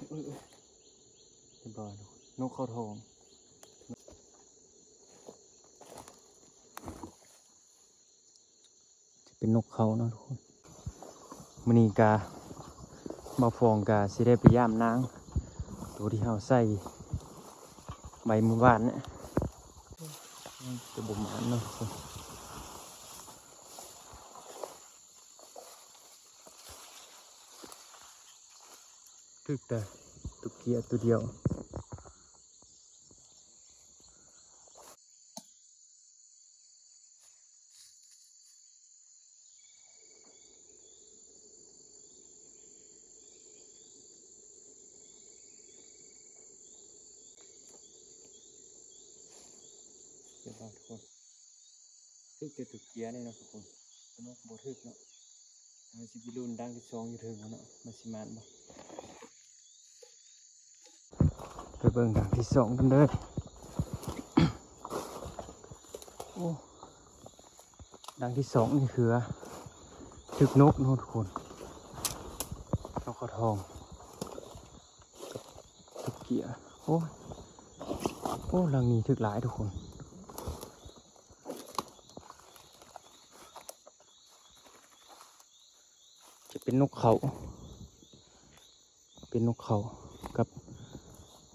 เรียบร้อยนกเข้าทองจะเป็นนกเขาเนาะทุกคนมื้อนี้กามาฟองกาสิได้ไปย่ามนางตัวที่เฮาใส่ใบมือบ้านเนี่ยจะบ่มอันเนาะทุกคนตึกแต่ตุกเกียตัวเดียวเดี๋ยวทุกคนตึกแต่ตุกเกียนี่เนาะทุกคนนกบ่ทึกเนาะมันสิบิลุนดังที่2อยู่ถึงเนาะมันสิมานบ่ไปเบิ่งดังที่2กันเด้อ โอ้ดังที่2นี่คือทึกนกนู่นทุกคนนกกระทองทึกเกียโอ้ดังนี้ทึกหลายทุกคนจะเป็นนกเขากับ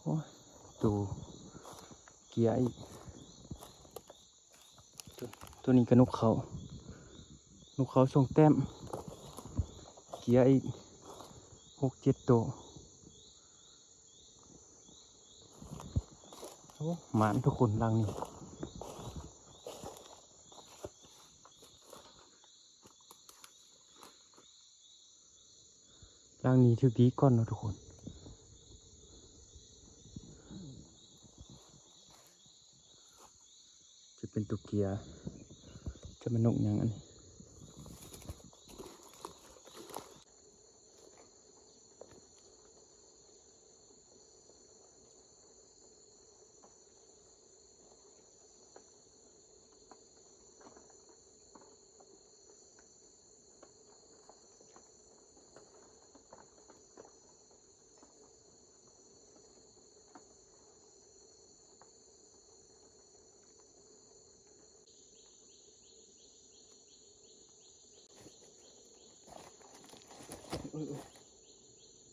โอ้ตูเกียอีกตัวนี้ก็นกเขาส่งแต้มเกียอีก6-7ตัวโอ้หมานทุกคนรังนี้ถือดีก่อนเนาะทุกคนจะเป็นตุกเกียจะมันนกอย่างนั้น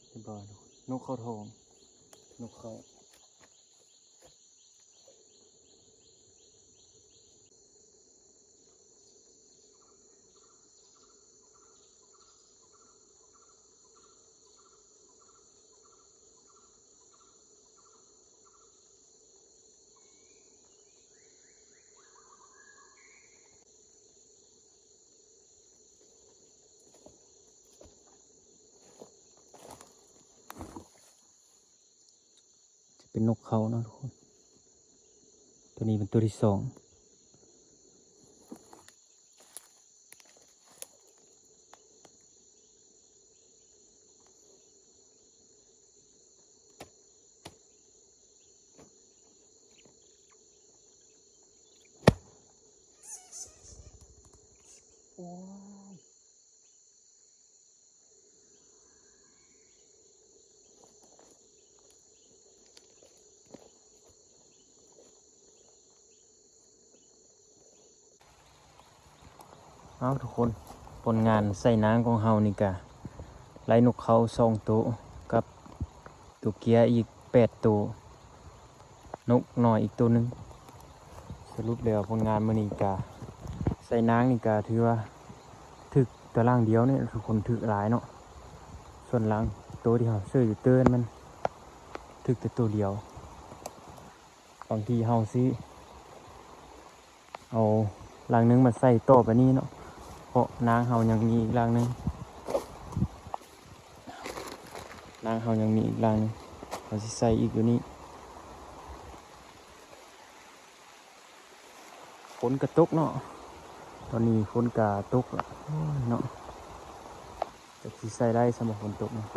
เรียบร้อยนกเข้าทองนกเขาเป็นนกเขานะทุกคนตัวนี้เป็นตัวที่2โอ้เอาทุกคนผลงานใส่น้ำของเฮานี่กะไล่นกเขา2ตัวกับตุกเกียอีก8ตัวนกน้อยอีกตัวหนึ่งสรุปแล้วผลงานมื้อนี้กะใส่น้ำนี่กะถือว่าถึกตารางเดียวเนี่ยทุกคนถึกหลายเนาะส่วนหลังตัวที่เฮาซื้ออยู่เตือนมันถึกแต่ตัวเดียวบางทีเฮาสิเอารังนึงมาใส่ต่อไปนี้เนาะเพราะนางเฮายังมีอีกรังนึงเราสิใส่อีกอยู่นี้ฝนกระตกเนาะตอนนี้ฝนกระตกแล้วเนาะจะสิใส่ได้สำหรับฝนตกเนาะ